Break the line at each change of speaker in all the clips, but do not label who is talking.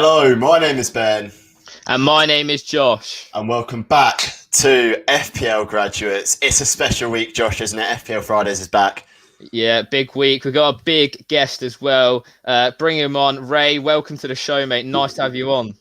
Hello, my name is Ben.
And my name is Josh.
And welcome back to FPL Graduates. It's a special week, Josh, isn't it? FPL Fridays is back.
Yeah, big week. We've got a big guest as well. Bring him on. Ray, welcome to the show, mate. Nice to have you on.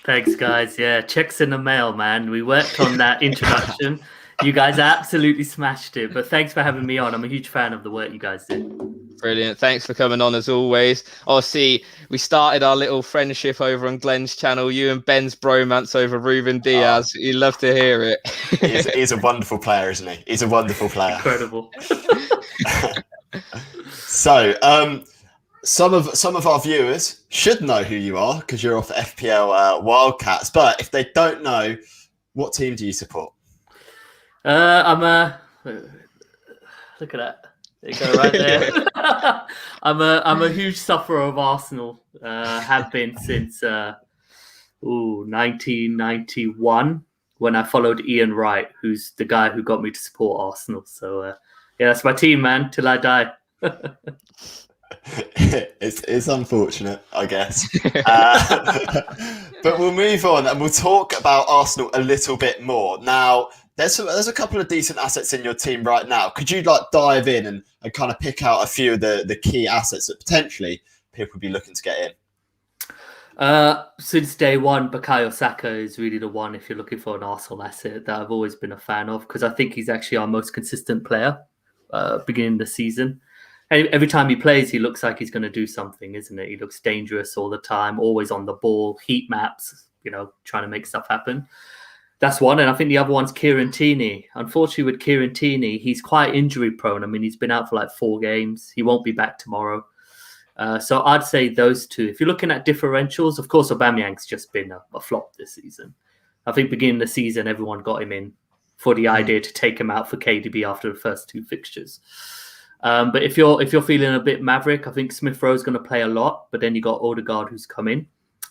Thanks, guys. Yeah, checks in the mail, man. We worked on that introduction. You guys absolutely smashed it. But thanks for having me on. I'm a huge fan of the work you guys did.
Brilliant. Thanks for coming on as always. Obviously, we started our little friendship over on Glenn's channel. You and Ben's bromance over Ruben Diaz. You love to hear it.
He's a wonderful player, isn't he? He's a wonderful player.
Incredible.
So, some of our viewers should know who you are because you're off FPL Wildcats. But if they don't know, what team do you support?
Look at that. There you go, right there. I'm a huge sufferer of Arsenal. Have been since 1991 when I followed Ian Wright, who's the guy who got me to support Arsenal. So yeah, that's my team, man, till I die.
It's unfortunate, I guess. But we'll move on and we'll talk about Arsenal a little bit more. Now, there's a couple of decent assets in your team right now. Could you dive in and kind of pick out a few of the key assets that potentially people would be looking to get in?
Since day one, Bukayo Saka is really the one if you're looking for an Arsenal asset that I've always been a fan of because I think he's actually our most consistent player beginning the season. Every time he plays, he looks like he's going to do something, isn't it? He looks dangerous all the time, always on the ball, heat maps, trying to make stuff happen. That's one. And I think the other one's Kieran Tierney. Unfortunately, with Kieran Tierney, he's quite injury prone. I mean, he's been out for 4 games. He won't be back tomorrow. So I'd say those two. If you're looking at differentials, of course, Aubameyang's just been a flop this season. I think beginning of the season, everyone got him in for the idea to take him out for KDB after the first 2 fixtures. But if you're feeling a bit maverick, I think Smith Rowe's going to play a lot. But then you got Odegaard who's come in.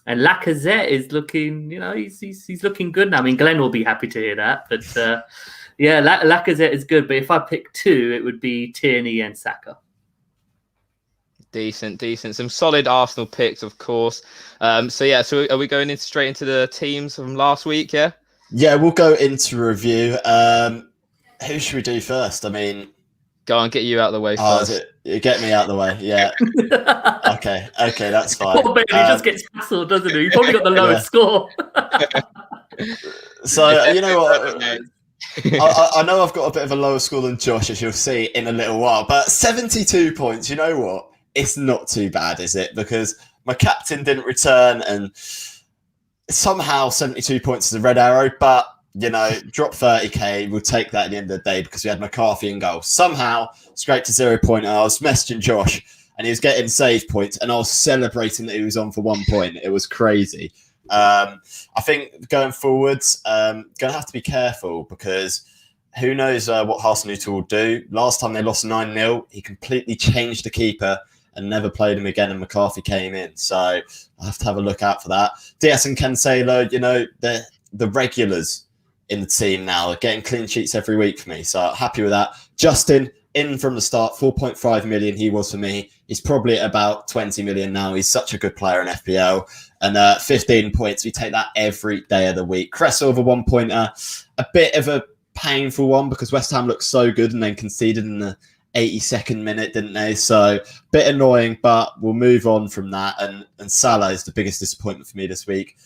And Lacazette is looking, he's looking good now. I mean, Glenn will be happy to hear that. But yeah, Lacazette is good. But if I pick 2, it would be Tierney and Saka.
Decent. Some solid Arsenal picks, of course. So are we going straight into the teams from last week, yeah?
Yeah, we'll go into review. Who should we do first? I mean...
Go on, get you out of the way first.
Get me out of the way, yeah. Okay, that's fine.
Poor Bailey just gets hassled, doesn't he? He probably got the lowest score.
So, you know what? I know I've got a bit of a lower score than Josh, as you'll see in a little while. But 72 points, you know what? It's not too bad, is it? Because my captain didn't return and somehow 72 points is a red arrow, but... drop 30k, we'll take that at the end of the day because we had McCarthy in goal. Somehow, straight to 0 point. I was messaging Josh and he was getting save points and I was celebrating that he was on for 1 point. It was crazy. I think going forwards, going to have to be careful because who knows what Hasenhüttl will do. Last time they lost 9-0, he completely changed the keeper and never played him again and McCarthy came in. So I have to have a look out for that. Diaz and Cancelo, they're the regulars in the team now, getting clean sheets every week for me. So happy with that. Justin, in from the start, 4.5 million he was for me. He's probably at about 20 million now. He's such a good player in FPL. And 15 points, we take that every day of the week. Cresswell over 1 pointer, a bit of a painful one because West Ham looked so good and then conceded in the 82nd minute, didn't they? So bit annoying, but we'll move on from that. And Salah is the biggest disappointment for me this week.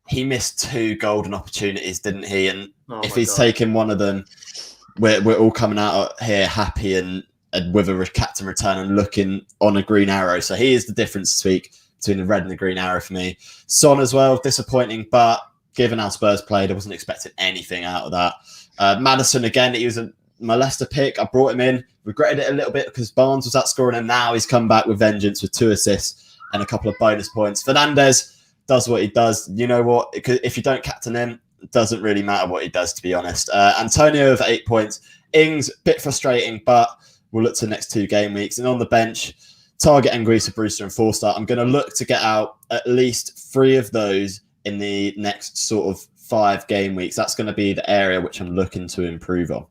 He missed 2 golden opportunities, didn't he? And if he's taken one of them, we're all coming out here happy and with a captain return and looking on a green arrow. So he is the difference this week between the red and the green arrow for me. Son as well, disappointing, but given how Spurs played, I wasn't expecting anything out of that. Maddison, again, he was my Leicester pick. I brought him in, regretted it a little bit because Barnes was outscoring and now he's come back with vengeance with 2 assists and a couple of bonus points. Fernandes does what he does. You know what? If you don't captain him, it doesn't really matter what he does, to be honest. Antonio over 8 points. Ings, bit frustrating, but we'll look to the next 2 game weeks. And on the bench, Target, Anguissa, Brewster and Forster. I'm going to look to get out at least 3 of those in the next sort of 5 game weeks. That's going to be the area which I'm looking to improve on.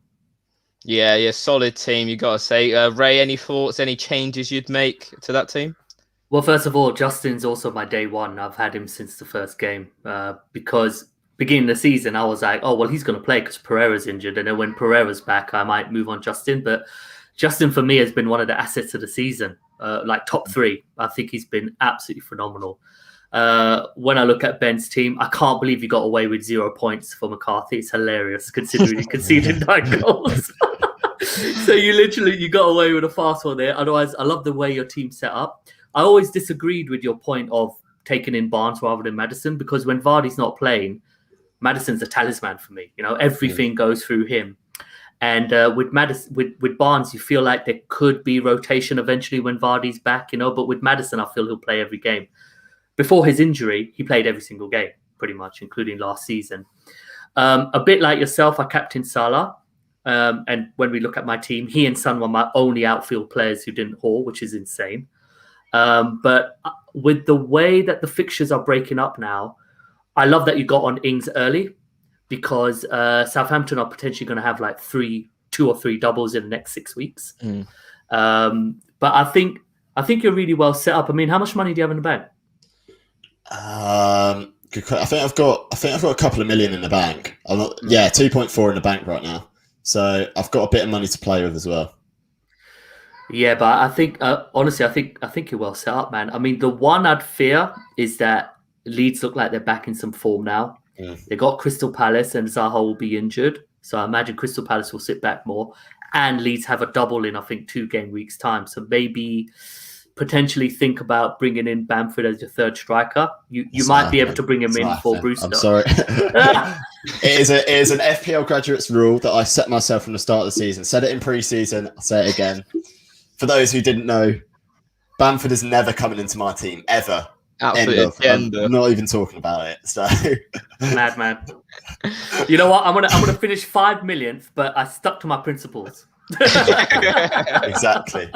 Yeah, solid team, you got to say. Ray, any thoughts, any changes you'd make to that team?
Well, first of all, Justin's also my day one. I've had him since the first game because beginning of the season, I was like, oh, well, he's going to play because Pereira's injured. And then when Pereira's back, I might move on Justin. But Justin, for me, has been one of the assets of the season, like top 3. I think he's been absolutely phenomenal. When I look at Ben's team, I can't believe he got away with 0 points for McCarthy. It's hilarious considering he conceded 9 goals. So you got away with a fast one there. Otherwise, I love the way your team's set up. I always disagreed with your point of taking in Barnes rather than Maddison, because when Vardy's not playing, Maddison's a talisman for me. Everything goes through him. And with Barnes, you feel like there could be rotation eventually when Vardy's back, but with Maddison, I feel he'll play every game. Before his injury, he played every single game, pretty much, including last season. A bit like yourself, I captained Salah. And when we look at my team, he and Son were my only outfield players who didn't haul, which is insane. But with the way that the fixtures are breaking up now, I love that you got on Ings early, because Southampton are potentially going to have like 2 or 3 doubles in the next 6 weeks. But I think you're really well set up. I mean, how much money do you have in the bank?
Good question. I think I've got a couple of million in the bank. 2.4 in the bank right now. So I've got a bit of money to play with as well.
Yeah, but I think honestly, I think you're well set up, man. I mean, the one I'd fear is that Leeds look like they're back in some form now. They got Crystal Palace, and Zaha will be injured, so I imagine Crystal Palace will sit back more, and Leeds have a double in, I think, 2 game weeks time. So maybe potentially think about bringing in Bamford as your third striker. You might be able to bring him in for Brewster.
I'm sorry. It is an FPL Graduates rule that I set myself from the start of the season. Said it in pre-season. I'll say it again. For those who didn't know, Bamford is never coming into my team ever.
Absolutely.
I'm not even talking about it. So
madman. You know what? I'm gonna finish 5 millionth, but I stuck to my principles.
Exactly.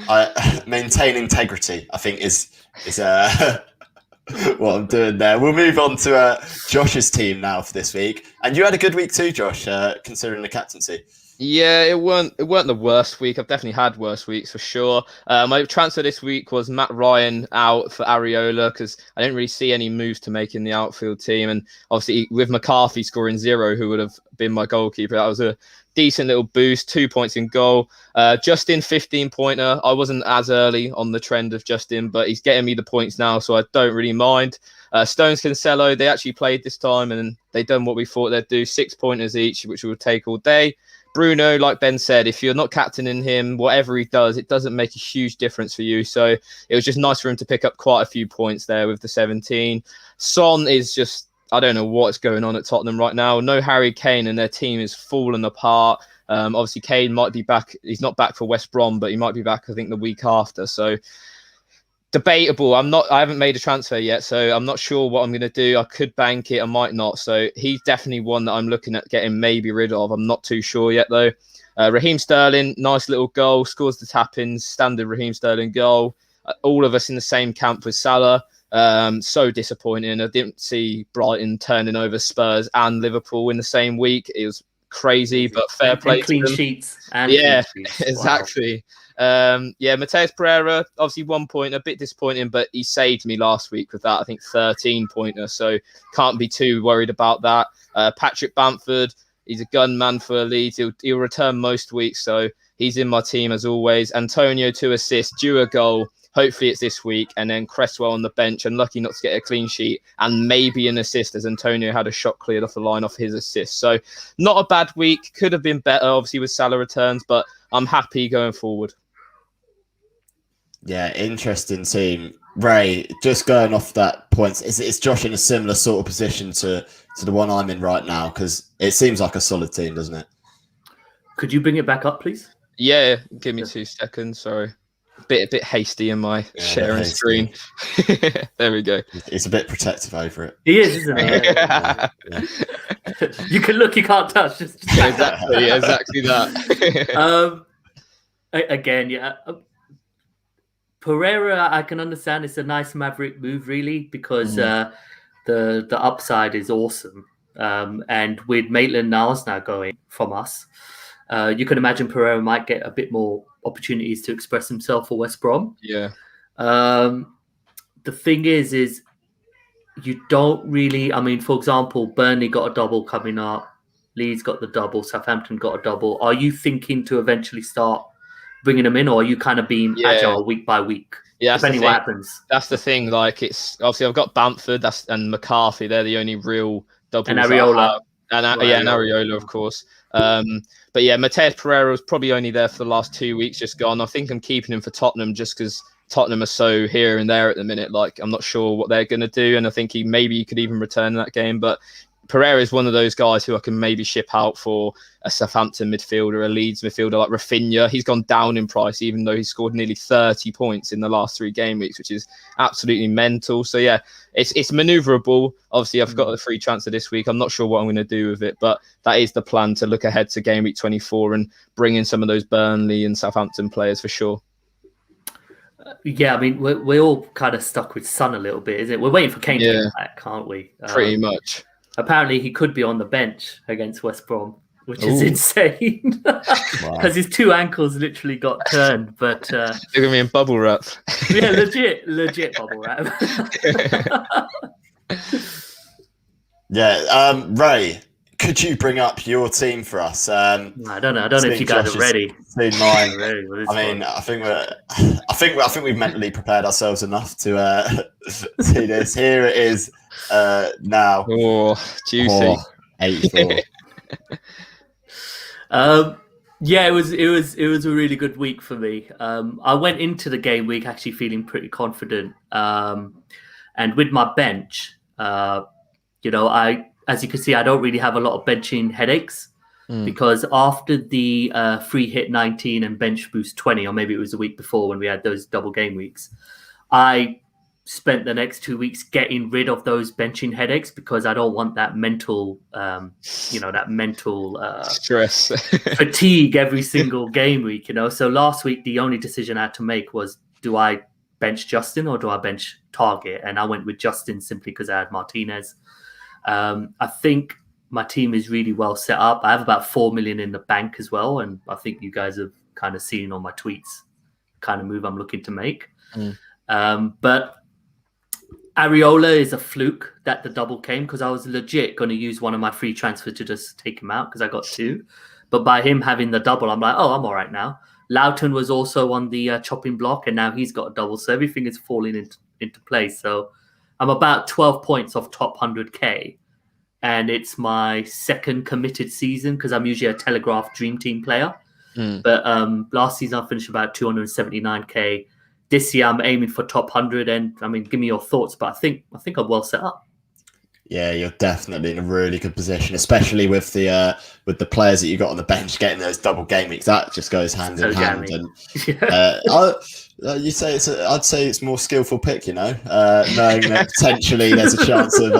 I maintain integrity, I think, is what I'm doing there. We'll move on to Josh's team now for this week. And you had a good week too, Josh, considering the captaincy.
Yeah, it weren't the worst week. I've definitely had worse weeks for sure. My transfer this week was Matt Ryan out for Areola, because I didn't really see any moves to make in the outfield team. And obviously with McCarthy scoring 0, who would have been my goalkeeper, that was a decent little boost. 2 points in goal. Justin, 15-pointer. I wasn't as early on the trend of Justin, but he's getting me the points now, so I don't really mind. Stones Cancelo, they actually played this time, and they done what we thought they'd do. 6 pointers each, which we would take all day. Bruno, like Ben said, if you're not captaining him, whatever he does, it doesn't make a huge difference for you. So it was just nice for him to pick up quite a few points there with the 17. Son is just, I don't know what's going on at Tottenham right now. No Harry Kane, and their team is falling apart. Obviously, Kane might be back. He's not back for West Brom, but he might be back, I think, the week after. So debatable. I haven't made a transfer yet, so I'm not sure what I'm going to do. I could bank it, I might not. So he's definitely one that I'm looking at getting maybe rid of. I'm not too sure yet, though. Raheem Sterling, nice little goal, scores the tap-ins, standard Raheem Sterling goal. All of us in the same camp with Salah. So disappointing. I didn't see Brighton turning over Spurs and Liverpool in the same week. It was crazy, but fair play to them.
Clean sheets.
Exactly. Mateus Pereira, obviously 1 point, a bit disappointing, but he saved me last week with that, I think 13-pointer, so can't be too worried about that. Patrick Bamford, he's a gunman for Leeds. He'll return most weeks, so he's in my team as always. Antonio, 2 assists, due a goal. Hopefully it's this week, and then Cresswell on the bench, and lucky not to get a clean sheet, and maybe an assist, as Antonio had a shot cleared off the line off his assist. So not a bad week. Could have been better, obviously, with Salah returns, but I'm happy going forward.
Yeah, interesting team. Ray, just going off that point, is Josh in a similar sort of position to the one I'm in right now? Because it seems like a solid team, doesn't it?
Could you bring it back up, please?
Yeah, give me 2 seconds. Sorry. A bit hasty in my sharing screen. There we go.
It's a bit protective over it.
He is, isn't he? Yeah. You can look, you can't touch.
Exactly that.
Again, Pereira, I can understand it's a nice maverick move, really, because the upside is awesome. And with Maitland-Niles now going from us, you can imagine Pereira might get a bit more opportunities to express himself for West Brom.
Yeah.
The thing is you don't really. I mean, for example, Burnley got a double coming up. Leeds got the double. Southampton got a double. Are you thinking to eventually start bringing them in, or are you kind of being agile week by week?
Yeah,
depending what happens.
That's the thing. Like, it's obviously I've got Bamford, and McCarthy. They're the only real doubles.
And Areola.
And Areola, of course. But yeah, Mateus Pereira was probably only there for the last 2 weeks, just gone. I think I'm keeping him for Tottenham just because Tottenham are so here and there at the minute. Like, I'm not sure what they're going to do, and I think he could even return in that game. But Pereira is one of those guys who I can maybe ship out for a Southampton midfielder, a Leeds midfielder like Rafinha. He's gone down in price, even though he scored nearly 30 points in the last 3 game weeks, which is absolutely mental. So yeah, it's manoeuvrable. Obviously, I've got a free transfer this week. I'm not sure what I'm going to do with it, but that is the plan, to look ahead to game week 24 and bring in some of those Burnley and Southampton players for sure.
Yeah, I mean, we're all kind of stuck with Son a little bit, isn't it? We're waiting for Kane to get back, can't we?
Pretty much.
Apparently, he could be on the bench against West Brom, which is insane because his 2 ankles literally got turned. But
they're gonna be in bubble wrap.
Yeah, legit bubble wrap.
Yeah, Ray, could you bring up your team for us?
I don't know. I don't know if you guys are ready.
Mine. I mean, I think we've mentally prepared ourselves enough to see this. Here it is now.
Oh, juicy.
84.
Yeah, it was a really good week for me. I went into the game week actually feeling pretty confident, and with my bench, as you can see, I don't really have a lot of benching headaches because after the free hit 19 and bench boost 20, or maybe it was the week before when we had those double game weeks, I spent the next 2 weeks getting rid of those benching headaches because I don't want that mental,
stress,
fatigue every single game week. So last week the only decision I had to make was, do I bench Justin or do I bench Target? And I went with Justin simply because I had Martinez. I think my team is really well set up. I have about 4 million in the bank as well, and I think you guys have kind of seen on my tweets the kind of move I'm looking to make. But Areola is a fluke that the double came, because I was legit going to use one of my free transfers to just take him out because I got 2. But by him having the double, I'm like, oh, I'm all right now. Loughton was also on the chopping block, and now he's got a double. So everything is falling into place. So I'm about 12 points off top 100K. And it's my second committed season because I'm usually a Telegraph Dream Team player. But last season I finished about 279K. This year I'm aiming for top 100, and I mean, give me your thoughts. But I think I'm well set up.
Yeah, you're definitely in a really good position, especially with the players that you got on the bench getting those double game weeks. That just goes hand in hand. And you say I'd say it's more skillful pick, knowing that potentially there's a chance of.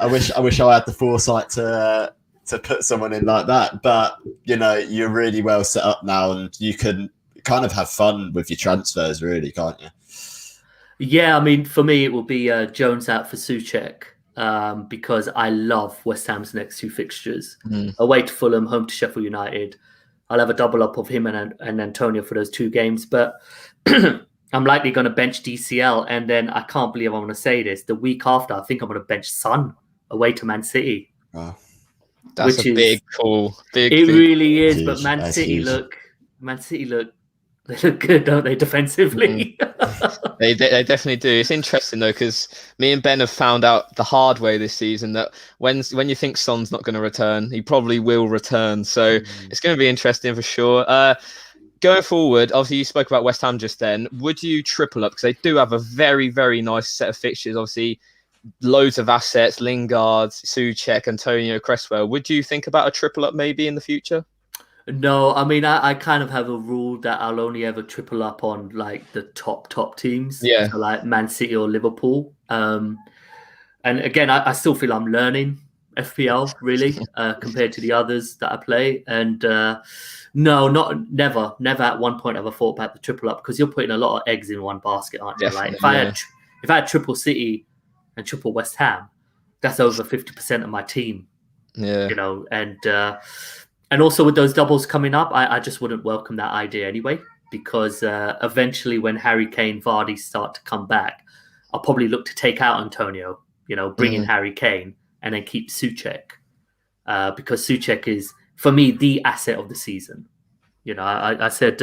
I wish I had the foresight to put someone in like that, but you're really well set up now, and you can kind of have fun with your transfers, really, can't you?
Yeah, I mean, for me, it will be Jones out for Souček because I love West Ham's next 2 fixtures. Away to Fulham, home to Sheffield United. I'll have a double up of him and Antonio for those 2 games. But I'm likely going to bench DCL. And then I can't believe I'm going to say this. The week after, I think I'm going to bench Son away to Man City.
Wow.
That's a big call.
It really is. Huge. But Man City look, they look good, don't they, defensively?
They definitely do. It's interesting, though, because me and Ben have found out the hard way this season that when you think Son's not going to return, he probably will return. So it's going to be interesting for sure. Going forward, obviously, you spoke about West Ham just then. Would you triple up? Because they do have a very, very nice set of fixtures. Obviously, loads of assets, Lingard, Souček, Antonio, Cresswell. Would you think about a triple up maybe in the future?
No, I mean, I kind of have a rule that I'll only ever triple up on like the top teams.
Yeah.
So like Man City or Liverpool. And again, I still feel I'm learning FPL really compared to the others that I play. And no, never at one point have I thought about the triple up, because you're putting a lot of eggs in one basket, aren't you?
Definitely,
like if I had triple City and triple West Ham, that's over 50% of my team.
Yeah.
And also with those doubles coming up, I just wouldn't welcome that idea anyway. because eventually when Harry Kane, Vardy start to come back, I'll probably look to take out Antonio, bring in Harry Kane and then keep Souček, because Souček is, for me, the asset of the season. I said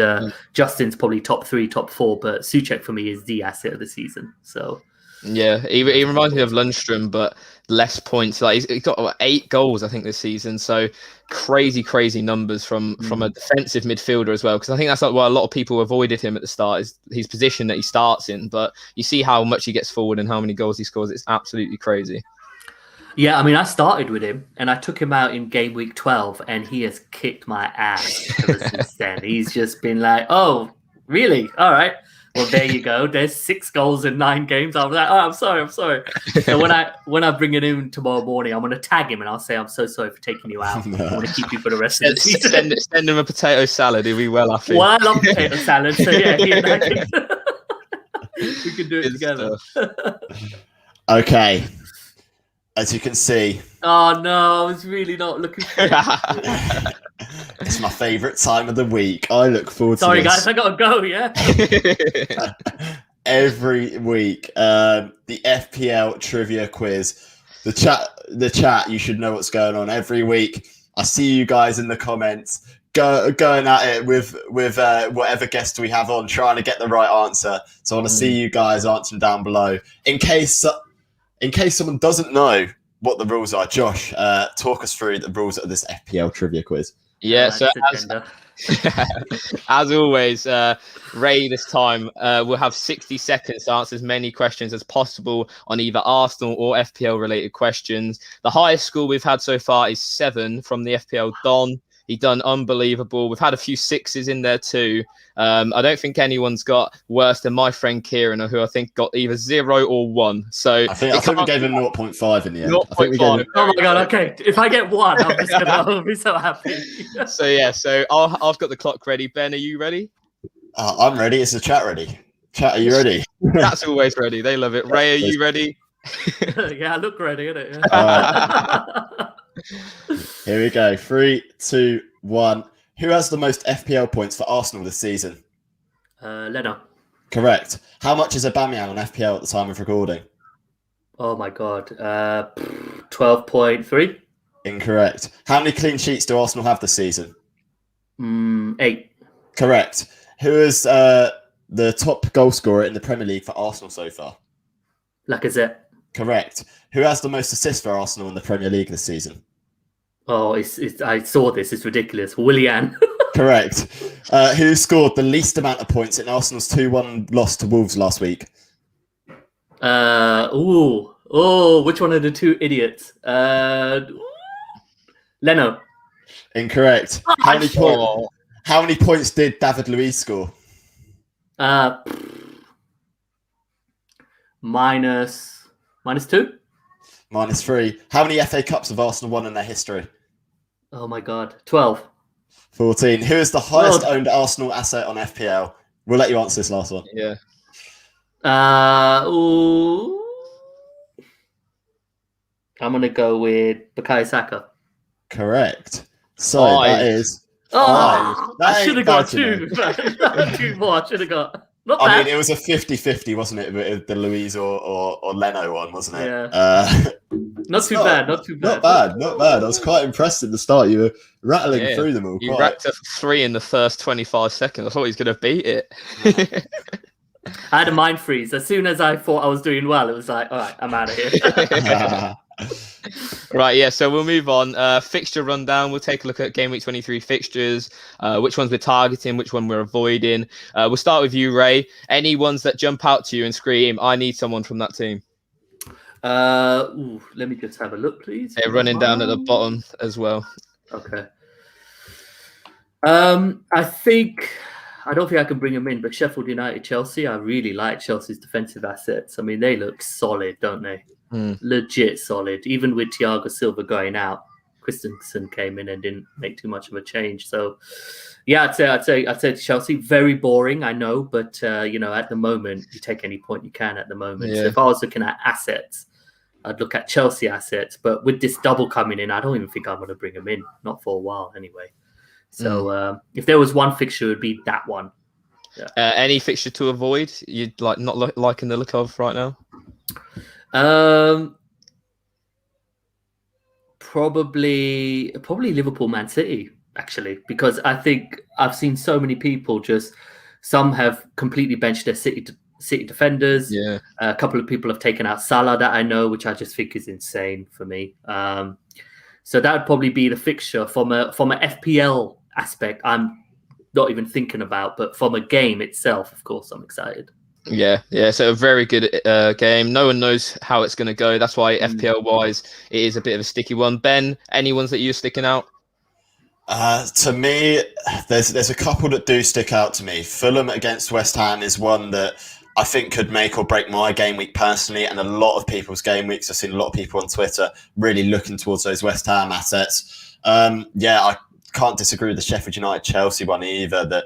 Justin's probably top 3, top 4, but Souček for me is the asset of the season. So
yeah, he reminds me of Lundstrom, but less points. Like he's got 8 goals, I think, this season. So crazy numbers from a defensive midfielder as well. Because I think that's why a lot of people avoided him at the start, is his position that he starts in. But you see how much he gets forward and how many goals he scores. It's absolutely crazy.
Yeah, I mean, I started with him and I took him out in game week 12 and he has kicked my ass ever since then. He's just been like, oh, really? All right. Well, there you go. There's 6 goals in 9 games. I was like, oh, I'm sorry. So when I bring it in tomorrow morning, I'm going to tag him and I'll say, I'm so sorry for taking you out. I want to keep you for the rest of the season.
Send him a potato salad. He'll be well happy.
Well, I love potato salad. So yeah, he and I we can do it together.
Okay. As you can see.
Oh, no. I was really not looking forward to it.
It's my favourite time of the week. I look forward to this.
Sorry, guys. I got to go, yeah?
Every week. The FPL trivia quiz. The chat, you should know what's going on every week. I see you guys in the comments going at it with whatever guest we have on, trying to get the right answer. So I want to see you guys answering down below. In case someone doesn't know what the rules are, Josh, talk us through the rules of this FPL trivia quiz.
Yeah, so as always, Ray this time will have 60 seconds to answer as many questions as possible on either Arsenal or FPL related questions. The highest score we've had so far is 7 from the FPL Don. He done unbelievable. We've had a few 6s in there too. I don't think anyone's got worse than my friend Kieran, who I think got either 0 or 1. So
I think we gave him 0.5 in the end.
0.5.
Oh my god! Okay, if I get 1, I'm just gonna be so happy.
So yeah, I've got the clock ready. Ben, are you ready?
I'm ready. Is the chat ready? Chat, are you ready?
That's always ready. They love it. Ray, are you ready?
Yeah, I look ready, innit?
Here we go. 3, 2, 1. Who has the most FPL points for Arsenal this season?
Leno.
Correct. How much is Aubameyang on FPL at the time of recording?
Oh my god. 12.3.
Incorrect. How many clean sheets do Arsenal have this season?
8.
Correct. Who is the top goal scorer in the Premier League for Arsenal so far?
Lacazette.
Correct. Who has the most assists for Arsenal in the Premier League this season?
Oh, I saw this. It's ridiculous. Willian.
Correct. Who scored the least amount of points in Arsenal's 2-1 loss to Wolves last week?
Which one of the 2 idiots? Leno.
Incorrect. How many points did David Luiz score?
Minus 2.
Minus 3. How many FA Cups have Arsenal won in their history?
Oh my god. 12.
14. Who is the highest owned Arsenal asset on FPL? We'll let you answer this last one.
Yeah.
I'm gonna go with Bukayo Saka.
Correct. So
5.
that is 5.
I should have got 2. 2 more. I should have got. Not bad.
I mean, it was a 50-50, wasn't it? With the Luiz or Leno one, wasn't it?
Yeah. Not too bad. Not bad.
Not bad. I was quite impressed at the start. You were rattling through them all.
You racked up 3 in the first 25 seconds. I thought he was going to beat it.
I had a mind freeze. As soon as I thought I was doing well, it was like, all right, I'm out of here.
Right, yeah, so we'll move on. Fixture rundown. We'll take a look at Game Week 23 fixtures, which ones we're targeting, which one we're avoiding. We'll start with you, Ray. Any ones that jump out to you and scream, I need someone from that team?
Let me just have a look, please.
They're running down at the bottom as well.
Okay. I don't think I can bring them in, but Sheffield United, Chelsea, I really like Chelsea's defensive assets. I mean, they look solid, don't they? Legit solid. Even with Thiago Silva going out, Christensen came in and didn't make too much of a change. So, yeah, I'd say Chelsea. Very boring, I know, but at the moment, you take any point you can at the moment.
Yeah.
So if I was looking at assets, I'd look at Chelsea assets. But with this double coming in, I don't even think I'm going to bring them in. Not for a while, anyway. So if there was one fixture, it would be that one.
Any fixture to avoid? You'd like not liking the look of right now?
Probably Liverpool, Man City, actually, because I think I've seen so many people some have completely benched their City defenders.
Yeah.
A couple of people have taken out Salah that I know, which I just think is insane for me. So that would probably be the fixture from a FPL aspect. I'm not even thinking about, but from a game itself, of course, I'm excited.
Yeah. So a very good game. No one knows how it's going to go. That's why FPL wise, it is a bit of a sticky one. Ben, any ones that you're sticking out?
To me, there's a couple that do stick out to me. Fulham against West Ham is one that I think could make or break my game week personally, and a lot of people's game weeks. I've seen a lot of people on Twitter really looking towards those West Ham assets. I can't disagree with the Sheffield United-Chelsea one either, that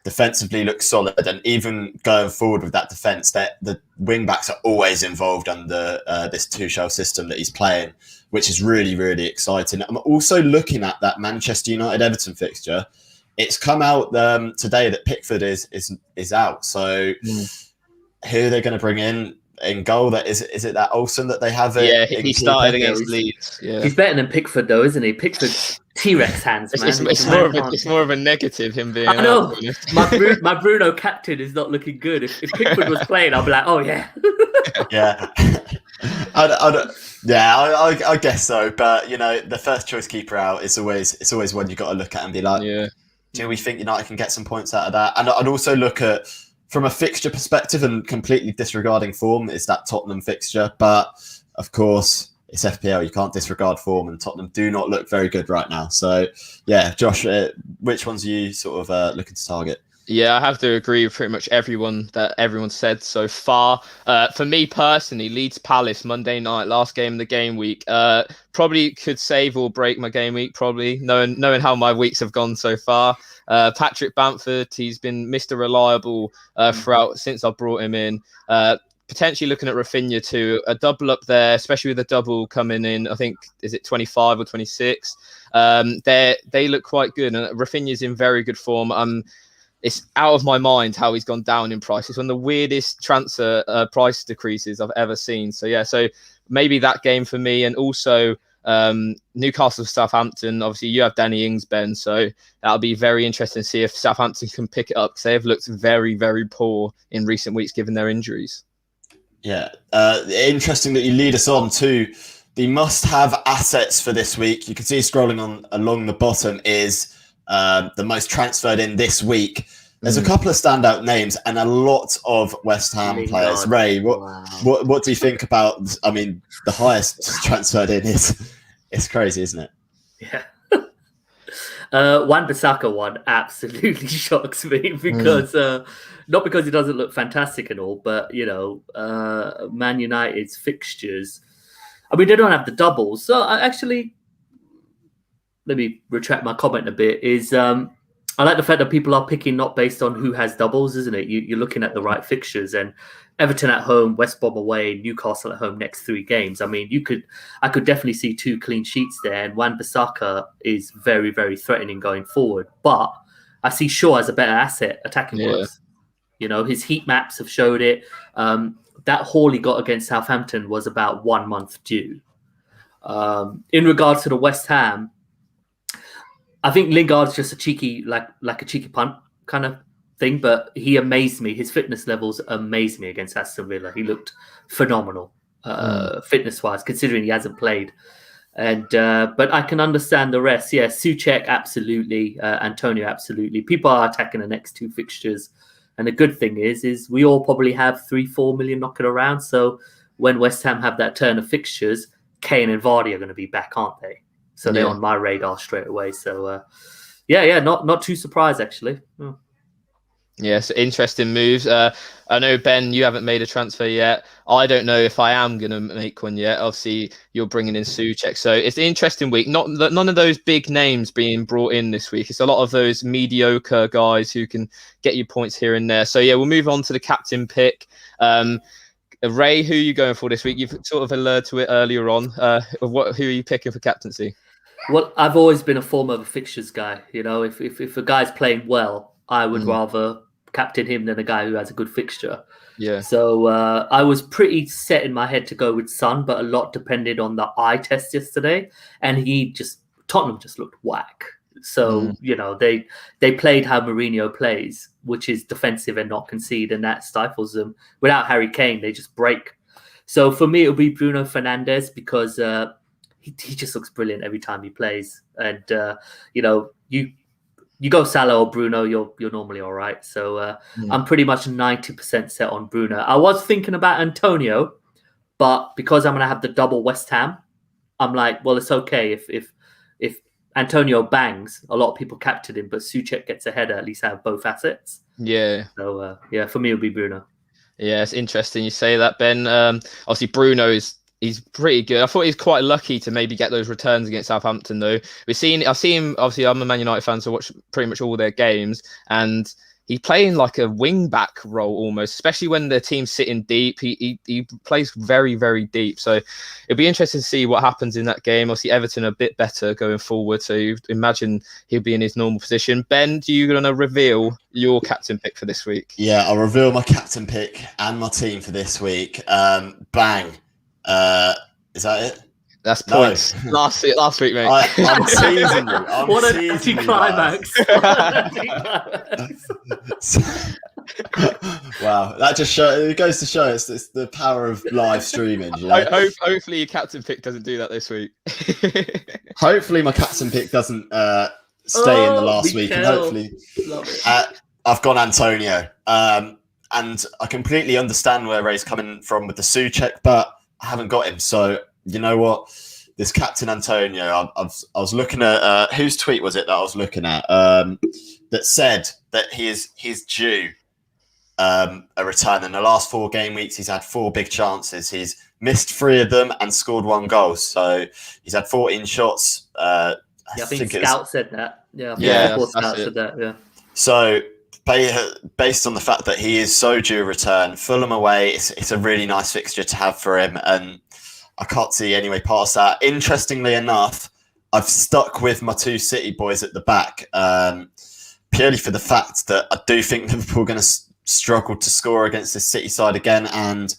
defensively looks solid, and even going forward with that defence, that the wing-backs are always involved under this Tuchel system that he's playing, which is really, really exciting. I'm also looking at that Manchester United-Everton fixture. It's come out today that Pickford is out, so who are they going to bring in goal? That is it that Olsen that they have?
He started against Leeds. Yeah,
he's better than Pickford though, isn't he? Pickford T-Rex hands, man.
It's more of a negative him being.
I know. My Bruno captain is not looking good. If Pickford was playing, I'd be like, oh yeah.
Yeah. I guess so. But the first choice keeper out is always one you got to look at and be like, do we think United can get some points out of that? And I'd also look at, from a fixture perspective and completely disregarding form, is that Tottenham fixture. But of course, it's FPL. You can't disregard form, and Tottenham do not look very good right now. So, yeah, Josh, which ones are you sort of looking to target?
Yeah, I have to agree with pretty much everyone said so far. For me personally, Leeds Palace Monday night, last game of the game week, probably could save or break my game week. Probably knowing how my weeks have gone so far. Patrick Bamford, he's been Mr. Reliable throughout since I brought him in. Potentially looking at Rafinha too, a double up there, especially with a double coming in. I think, is it 25 or 26? They look quite good, and Rafinha's in very good form. It's out of my mind how he's gone down in price. It's one of the weirdest transfer price decreases I've ever seen. So maybe that game for me, and also Newcastle Southampton. Obviously, you have Danny Ings, Ben, so that'll be very interesting to see if Southampton can pick it up, because they've looked very, very poor in recent weeks given their injuries.
Yeah, interesting that you lead us on to the must-have assets for this week. You can see scrolling along the bottom is the most transferred in this week. There's a couple of standout names and a lot of West Ham players. Ray, what do you think about? I mean, the highest transferred in it's crazy, isn't it?
Yeah. Wan-Bissaka one absolutely shocks me because not because he doesn't look fantastic and all, but Man United's fixtures. I mean, they don't have the doubles, so let me retract my comment a bit. I like the fact that people are picking not based on who has doubles, isn't it? You're looking at the right fixtures, and Everton at home, West Brom away, Newcastle at home next 3 games. I mean, I could definitely see 2 clean sheets there, and Wan-Bissaka is very, very threatening going forward. But I see Shaw as a better asset attacking wise. His heat maps have showed it. That haul he got against Southampton was about 1 month due. In regards to the West Ham, I think Lingard's just a cheeky, like a cheeky punt kind of thing, but he amazed me. His fitness levels amazed me against Aston Villa. He looked phenomenal, fitness-wise, considering he hasn't played. And but I can understand the rest. Yeah, Souček, absolutely. Antonio, absolutely. People are attacking the next 2 fixtures. And the good thing is we all probably have 3-4 million knocking around. So when West Ham have that turn of fixtures, Kane and Vardy are going to be back, aren't they? So they're on my radar straight away. So, not too surprised, actually.
Yes, interesting moves. I know, Ben, you haven't made a transfer yet. I don't know if I am going to make one yet. Obviously, you're bringing in Souček. So it's an interesting week. None of those big names being brought in this week. It's a lot of those mediocre guys who can get you points here and there. So, yeah, we'll move on to the captain pick. Ray, who are you going for this week? You've sort of alluded to it earlier on. Who are you picking for captaincy?
Well, I've always been a form of a fixtures guy. If a guy's playing well, I would rather captain him than a guy who has a good fixture.
Yeah.
So I was pretty set in my head to go with Son, but a lot depended on the eye test yesterday, and Tottenham just looked whack. So they played how Mourinho plays, which is defensive and not concede, and that stifles them. Without Harry Kane, they just break. So for me, it'll be Bruno Fernandes because he just looks brilliant every time he plays, and you go Salah or Bruno, you're normally all right. So I'm pretty much 90% set on Bruno. I was thinking about Antonio, but because I'm going to have the double West Ham, I'm like, well, it's okay if Antonio bangs. A lot of people captured him, but Souček gets ahead. At least have both assets.
Yeah.
So for me, it'll be Bruno.
Yeah, it's interesting you say that, Ben. Obviously, he's pretty good. I thought he's quite lucky to maybe get those returns against Southampton, though. I've seen him. Obviously, I'm a Man United fan, so I watch pretty much all their games, and he's playing like a wing back role almost, especially when the team's sitting deep. He plays very, very deep. So it'll be interesting to see what happens in that game. Obviously, Everton are a bit better going forward, so you imagine he'll be in his normal position. Ben, do you going to reveal your captain pick for this week?
Yeah, I'll reveal my captain pick and my team for this week. Bang. Is that it?
That's points. No. Last week, mate.
I'm teasing you.
What an anticlimax.
Wow, that just it goes to show it's the power of live streaming. You know?
Hopefully your captain pick doesn't do that this week.
Hopefully my captain pick doesn't stay in the last week, and hopefully I've gone Antonio. And I completely understand where Ray's coming from with the Souček, but I haven't got him. So you know what? This captain Antonio, I was looking at whose tweet was it that I was looking at that said that he's due a return. In the last 4 game weeks, he's had 4 big chances. He's missed 3 of them and scored 1 goal. So he's had 14 shots. I
think Scout said that. Yeah,
Scout
said that. Yeah.
So based on the fact that he is so due a return, Fulham away, it's a really nice fixture to have for him, and I can't see any way past that. Interestingly enough, I've stuck with my 2 City boys at the back, purely for the fact that I do think Liverpool are going to struggle to score against this City side again, and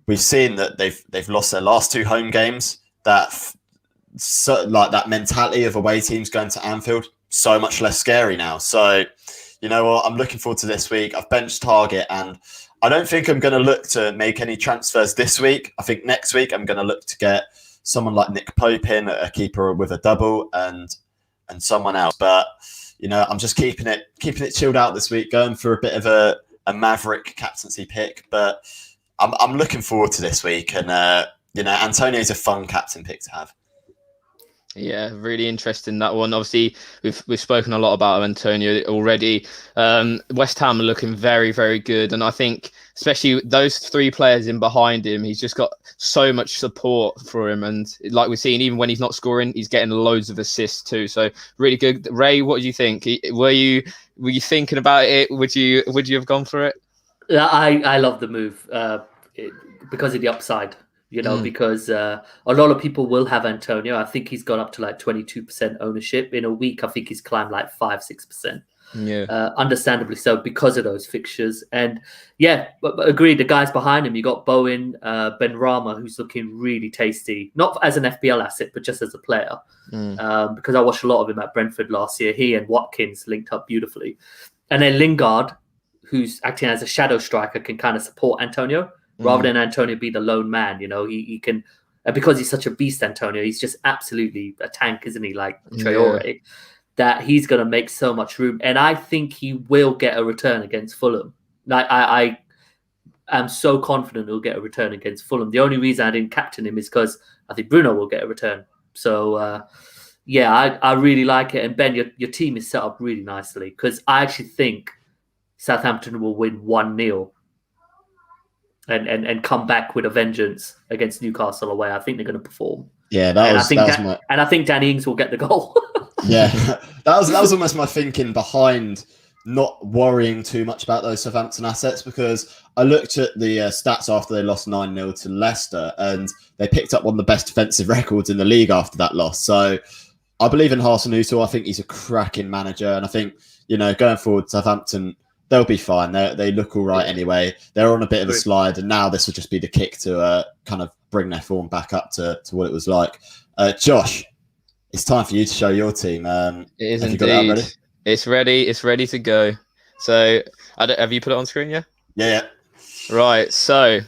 we've seen that they've lost their last 2 home games. That mentality of away teams going to Anfield, so much less scary now. So you know what? I'm looking forward to this week. I've benched Target, and I don't think I'm going to look to make any transfers this week. I think next week I'm going to look to get someone like Nick Pope in, a keeper with a double, and someone else. But you know, I'm just keeping it chilled out this week, going for a bit of a maverick captaincy pick. But I'm looking forward to this week, and Antonio's a fun captain pick to have.
Yeah, really interesting, that one. Obviously, we've spoken a lot about Antonio already. West Ham are looking very, very good. And I think especially those 3 players in behind him, he's just got so much support for him. And like we're seeing, even when he's not scoring, he's getting loads of assists too. So really good. Ray, what do you think? Were you thinking about it? Would you have gone for it?
Yeah, I love the move because of the upside. Because a lot of people will have Antonio. I think he's gone up to like 22% ownership. In a week, I think he's climbed like 5-6%.
Yeah.
Understandably so, because of those fixtures. And yeah, but agreed, the guys behind him, you got Bowen, Benrahma, who's looking really tasty. Not as an FPL asset, but just as a player. Because I watched a lot of him at Brentford last year. He and Watkins linked up beautifully. And then Lingard, who's acting as a shadow striker, can kind of support Antonio. Rather than Antonio be the lone man, he can, because he's such a beast, Antonio, he's just absolutely a tank, isn't he? Like Traore, that he's going to make so much room. And I think he will get a return against Fulham. Like I am so confident he'll get a return against Fulham. The only reason I didn't captain him is because I think Bruno will get a return. So, I really like it. And Ben, your team is set up really nicely, because I actually think Southampton will win 1-0. And come back with a vengeance against Newcastle away. I think they're going to perform.
Yeah,
I think Danny Ings will get the goal.
Yeah, that was almost my thinking behind not worrying too much about those Southampton assets, because I looked at the stats after they lost 9-0 to Leicester, and they picked up one of the best defensive records in the league after that loss. So I believe in Hasenhuttl. I think he's a cracking manager, and I think going forward, Southampton they'll be fine. They look all right anyway. They're on a bit of a slide, and now this will just be the kick to kind of bring their form back up to what it was like. Josh, it's time for you to show your team.
It is
have
indeed.
You got that ready?
It's ready. It's ready to go. So, have you put it on screen yet?
Yeah.
Right. So,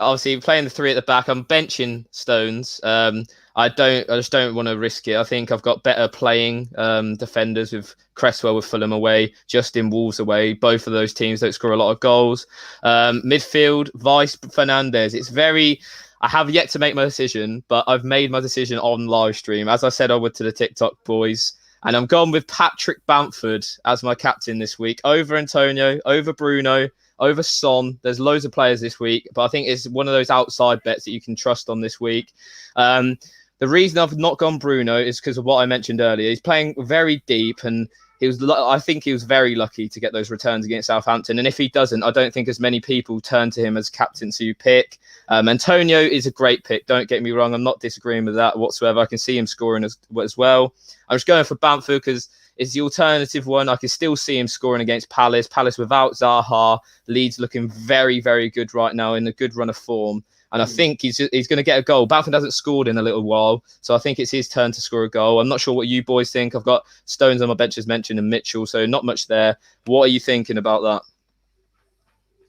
obviously, playing the 3 at the back, I'm benching Stones. I just don't want to risk it. I think I've got better playing defenders with Cresswell with Fulham away, Justin Wolves away. Both of those teams don't score a lot of goals. Midfield, Vice Fernandez. It's very. I have yet to make my decision, but I've made my decision on live stream. As I said, I would to the TikTok boys. And I'm gone with Patrick Bamford as my captain this week. Over Antonio, over Bruno, over Son. There's loads of players this week, but I think it's one of those outside bets that you can trust on this week. The reason I've not gone Bruno is because of what I mentioned earlier. He's playing very deep, and I think he was very lucky to get those returns against Southampton. And if he doesn't, I don't think as many people turn to him as captaincy pick. Antonio is a great pick. Don't get me wrong. I'm not disagreeing with that whatsoever. I can see him scoring as well. I'm just going for Bamford because it's the alternative one. I can still see him scoring against Palace. Palace without Zaha. Leeds looking very, very good right now in a good run of form. And I think he's going to get a goal. Bamford hasn't scored in a little while, so I think it's his turn to score a goal. I'm not sure what you boys think. I've got Stones on my bench as mentioned and Mitchell, so not much there. What are you thinking about that?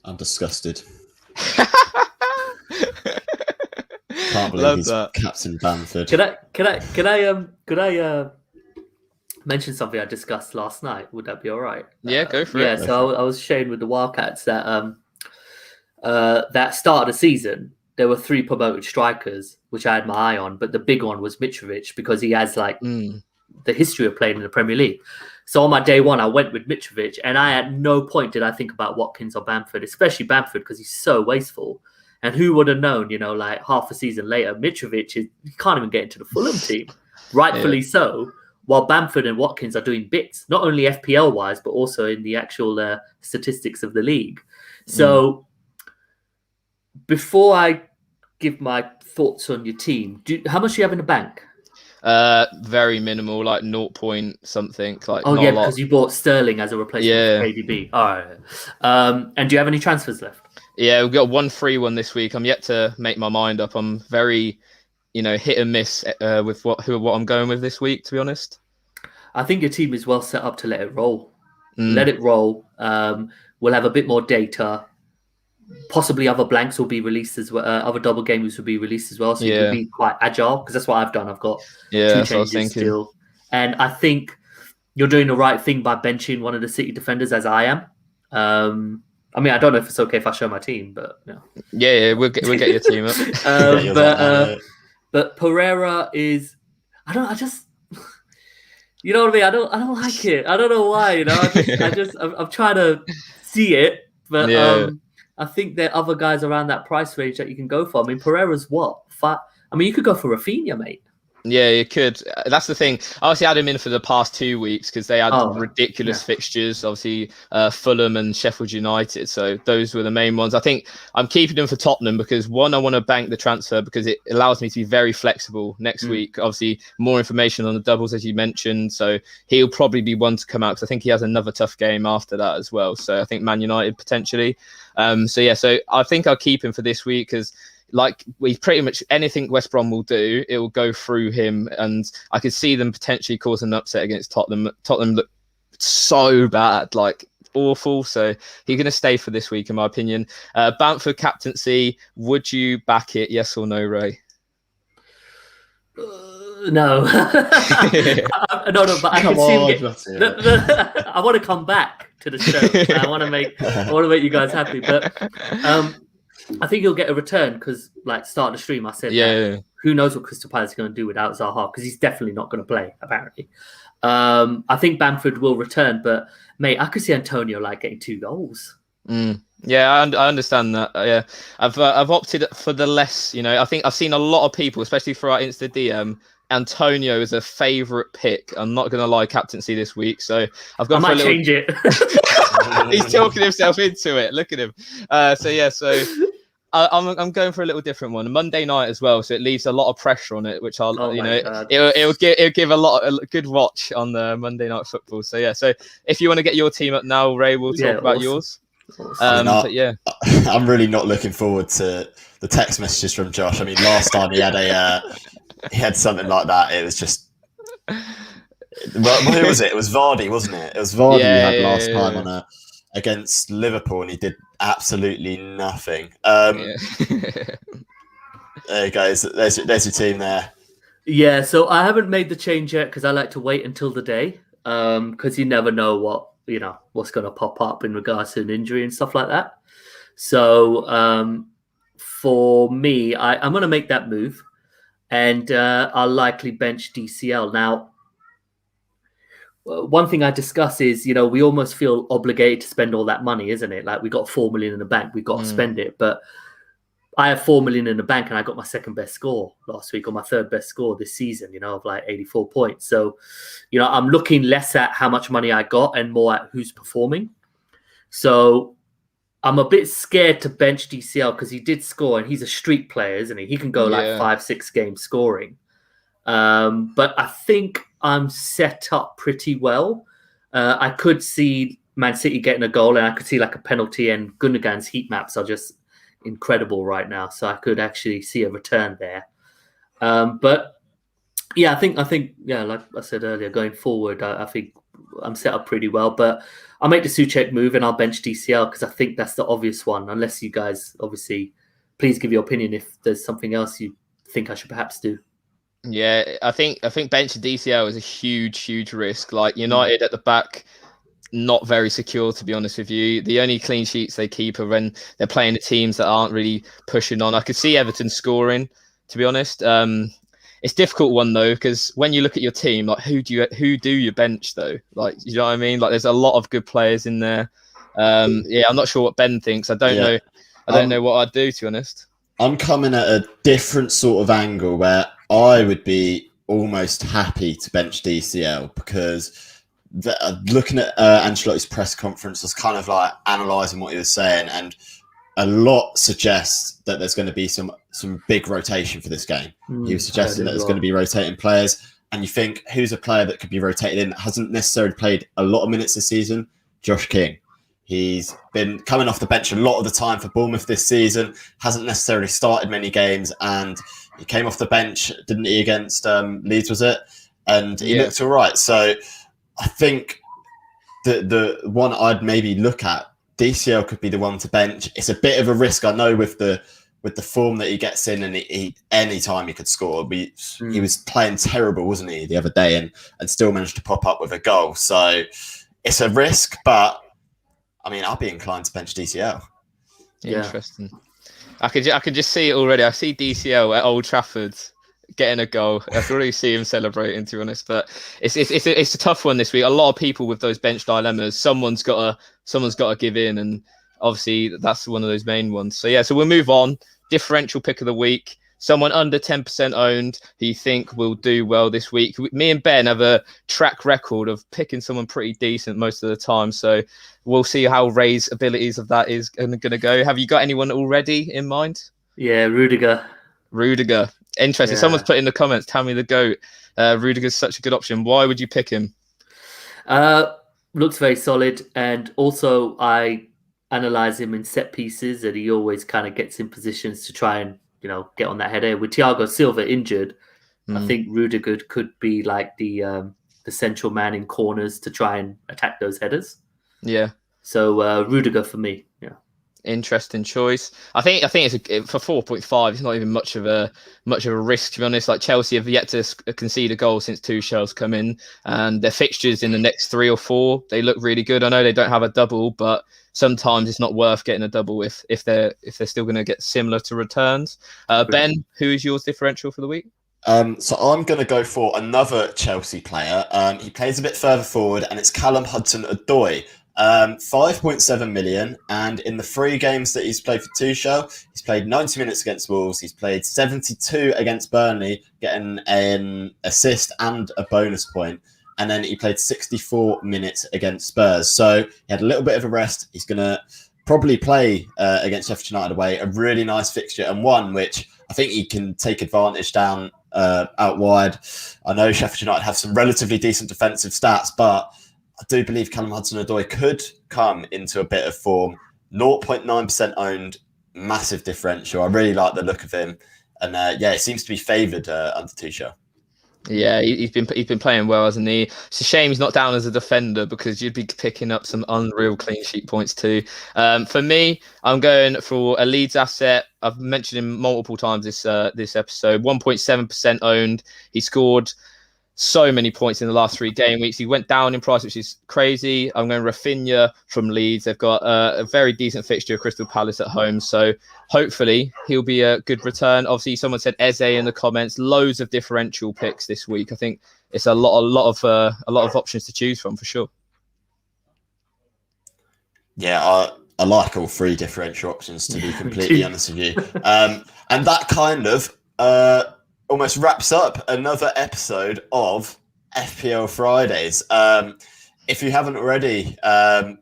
I'm disgusted. Can't believe
Love
he's
that.
Captain Bamford.
Could I mention something I discussed last night? Would that be all right?
Yeah, go for it.
Yeah, so I was sharing with the Wildcats that that start of the season, there were 3 promoted strikers, which I had my eye on, but the big one was Mitrovic because he has the history of playing in the Premier League. So on my day one, I went with Mitrovic, and I at no point did I think about Watkins or Bamford, especially Bamford because he's so wasteful. And who would have known, like half a season later, Mitrovic, he can't even get into the Fulham team, rightfully so, while Bamford and Watkins are doing bits, not only FPL-wise, but also in the actual statistics of the league. So before I give my thoughts on your team, how much do you have in the bank?
Very minimal, like 0 point something. Like
because you bought Sterling as a replacement for KDB. All right. And do you have any transfers left?
Yeah, we've got 1 free one this week. I'm yet to make my mind up. I'm very, hit and miss with what I'm going with this week, to be honest.
I think your team is well set up to let it roll. Let it roll. We'll have a bit more data. Possibly other blanks will be released as well. Other double games will be released as well. So you can be quite agile because that's what I've done. I've got 2 changes still. And I think you're doing the right thing by benching one of the City defenders as I am. I mean, I don't know if it's okay if I show my team, but
yeah, we'll get your team up.
But Pereira is, you know what I mean? I don't like it. I don't know why. I'm trying to see it, but I think there are other guys around that price range that you can go for. I mean, Pereira's what? You could go for Rafinha, mate.
Yeah, you could. That's the thing. I obviously had him in for the past 2 weeks because they had ridiculous fixtures. Obviously, Fulham and Sheffield United. So those were the main ones. I think I'm keeping him for Tottenham because one, I want to bank the transfer because it allows me to be very flexible next week. Obviously, more information on the doubles as you mentioned. So he'll probably be one to come out because I think he has another tough game after that as well. So I think Man United potentially. So I think I'll keep him for this week because. Like we pretty much anything West Brom will do, it will go through him, and I could see them potentially causing an upset against Tottenham. Tottenham look so bad, like awful. So he's going to stay for this week, in my opinion. Bamford captaincy, would you back it? Yes or no, Ray?
No, no, but I can see him I want to come back to the show. I want to make you guys happy, but. I think he'll get a return because, start the stream, I said, who knows what Crystal Palace is going to do without Zaha because he's definitely not going to play, apparently. I think Bamford will return, but, mate, I could see Antonio, getting 2 goals.
Yeah, I understand that. Yeah, I've opted for the less, I think I've seen a lot of people, especially for our Insta DM, Antonio is a favourite pick. I'm not going to lie, captaincy this week. So I've gone for a little...
change it.
He's talking himself into it. Look at him. So I'm going for a little different one. Monday night as well, so it leaves a lot of pressure on it, which it'll give a good watch on the Monday night football. So yeah, so if you want to get your team up now, Ray, we'll talk about yours. But yeah,
I'm really not looking forward to the text messages from Josh. I mean, last time he had something like that. It was just. Well, who was it? It was Vardy, wasn't it? It was Vardy you had last time against Liverpool, and he did absolutely nothing. There you go. There's your team there.
Yeah, so I haven't made the change yet because I like to wait until the day because you never know what's going to pop up in regards to an injury and stuff like that. So for me, I'm going to make that move, and I'll likely bench DCL. Now, one thing I discuss is, we almost feel obligated to spend all that money, isn't it? Like we got 4 million in the bank, we've got to spend it. But I have 4 million in the bank and I got my second best score last week or my third best score this season, of like 84 points. So, I'm looking less at how much money I got and more at who's performing. So I'm a bit scared to bench DCL because he did score and he's a street player, isn't he? He can go like 5-6 games scoring. But I think I'm set up pretty well. I could see Man City getting a goal and I could see like a penalty, and Gundogan's heat maps are just incredible right now. So I could actually see a return there. But yeah, I think, like I said earlier, going forward, I think I'm set up pretty well, but I'll make the Souček move and I'll bench DCL because I think that's the obvious one, unless you guys obviously please give your opinion if there's something else you think I should perhaps do.
Yeah, I think bench DCL is a huge risk. Like United at the back, not very secure, to be honest with you. The only clean sheets they keep are when they're playing the teams that aren't really pushing on. I could see Everton scoring, to be honest. It's a difficult one though, because when you look at your team, like who do you bench though? Like, you know what I mean? Like there's a lot of good players in there. I'm not sure what Ben thinks. I don't know. I don't know what I'd do, to be honest.
I'm coming at a different sort of angle where I would be almost happy to bench DCL because looking at Ancelotti's press conference, I was kind of like analysing what he was saying, and a lot suggests that there's going to be some big rotation for this game. He was suggesting that there's going to be rotating players, and you think, who's a player that could be rotated in that hasn't necessarily played a lot of minutes this season? Josh King. He's been coming off the bench a lot of the time for Bournemouth this season, hasn't necessarily started many games, and he came off the bench, didn't he, against Leeds, was it? And he looked all right. So I think the one I'd maybe look at, DCL could be the one to bench. It's a bit of a risk, I know, with the form that he gets in, and he any time he could score. He was playing terrible, wasn't he, the other day, and still managed to pop up with a goal. So it's a risk, but I mean, I'd be inclined to bench DCL.
Interesting. I could just see it already. I see DCL at Old Trafford getting a goal. I can already see him celebrating, to be honest. But it's a tough one this week. A lot of people with those bench dilemmas. Someone's got to give in, and obviously that's one of those main ones. So yeah, so we'll move on. Differential pick of the week. Someone under 10% owned who you think will do well this week. Me and Ben have a track record of picking someone pretty decent most of the time. So we'll see how Ray's abilities of that is going to go. Have you got anyone already in mind?
Yeah, Rudiger.
Interesting. Yeah. Someone's put in the comments, tell me the GOAT. Rudiger's such a good option. Why would you pick him?
Looks very solid. And also I analyze him in set pieces, and he always kind of gets in positions to try and get on that header. With Thiago Silva injured, I think Rudiger could be like the central man in corners to try and attack those headers. Yeah. So Rudiger for me. Yeah.
Interesting choice. I think it's for 4.5. It's not even much of a risk, to be honest. Like Chelsea have yet to concede a goal since Tuchel's come in, and their fixtures in the next 3 or 4 they look really good. I know they don't have a double, but sometimes it's not worth getting a double if they're still going to get similar to returns. Ben, who is yours differential for the week?
So I'm going to go for another Chelsea player. He plays a bit further forward, and it's Callum Hudson-Odoi. 5.7 million, and in the 3 games that he's played for Tuchel, he's played 90 minutes against Wolves, he's played 72 against Burnley, getting an assist and a bonus point, and then he played 64 minutes against Spurs. So he had a little bit of a rest. He's going to probably play against Sheffield United away. A really nice fixture, and one which I think he can take advantage down out wide. I know Sheffield United have some relatively decent defensive stats, but I do believe Callum Hudson-Odoi could come into a bit of form. 0.9% owned, massive differential. I really like the look of him, and it seems to be favoured under Tuchel.
Yeah, he's been playing well, hasn't he? It's a shame he's not down as a defender because you'd be picking up some unreal clean sheet points too. For me, I'm going for a Leeds asset. I've mentioned him multiple times this episode. 1.7% owned. He scored so many points in the last 3 game weeks. He went down in price, which is crazy. I'm going Rafinha from Leeds. They've got a very decent fixture, Crystal Palace at home. So hopefully he'll be a good return. Obviously, someone said Eze in the comments. Loads of differential picks this week. I think it's a lot of options to choose from for sure.
Yeah, I like all 3 differential options, to be completely honest with you. And that kind of almost wraps up another episode of FPL Fridays. If you haven't already,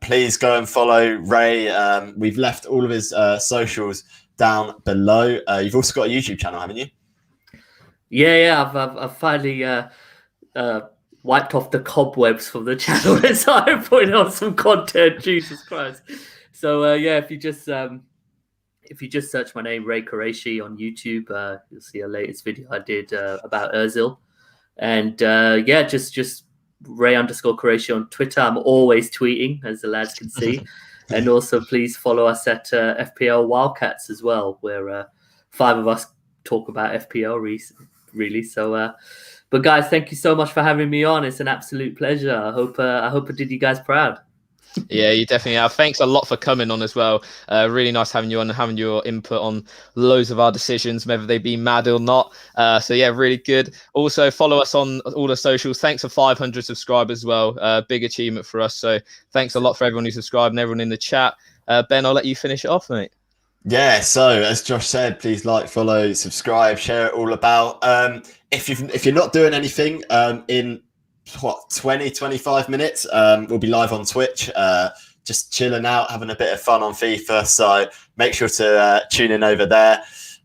please go and follow Ray. We've left all of his socials down below. You've also got a YouTube channel, haven't you?
Yeah. I've finally wiped off the cobwebs from the channel and started putting on some content. Jesus Christ! So if you just search my name, Ray Qureshi, on YouTube, you'll see a latest video I did about Ozil. And just Ray_Qureshi on Twitter. I'm always tweeting, as the lads can see. And also, please follow us at FPL Wildcats as well, where 5 of us talk about FPL really. So, but guys, thank you so much for having me on. It's an absolute pleasure. I hope I did you guys proud.
Yeah, you definitely have. Thanks a lot for coming on as well. Really nice having you on and having your input on loads of our decisions, whether they be mad or not. Really good. Also, follow us on all the socials. Thanks for 500 subscribers as well. Big achievement for us. So thanks a lot for everyone who subscribed and everyone in the chat. Ben, I'll let you finish it off, mate.
Yeah, so as Josh said, please like, follow, subscribe, share it all about. If you're not doing anything in 20-25 minutes, we'll be live on Twitch, just chilling out, having a bit of fun on FIFA. So make sure to tune in over there.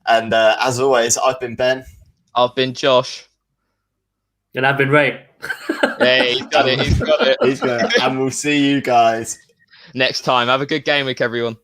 And as always, I've been Ben.
I've been Josh.
And I've been Ray.
Hey, he's got it.
And we'll see you guys
next time. Have a good game week, everyone.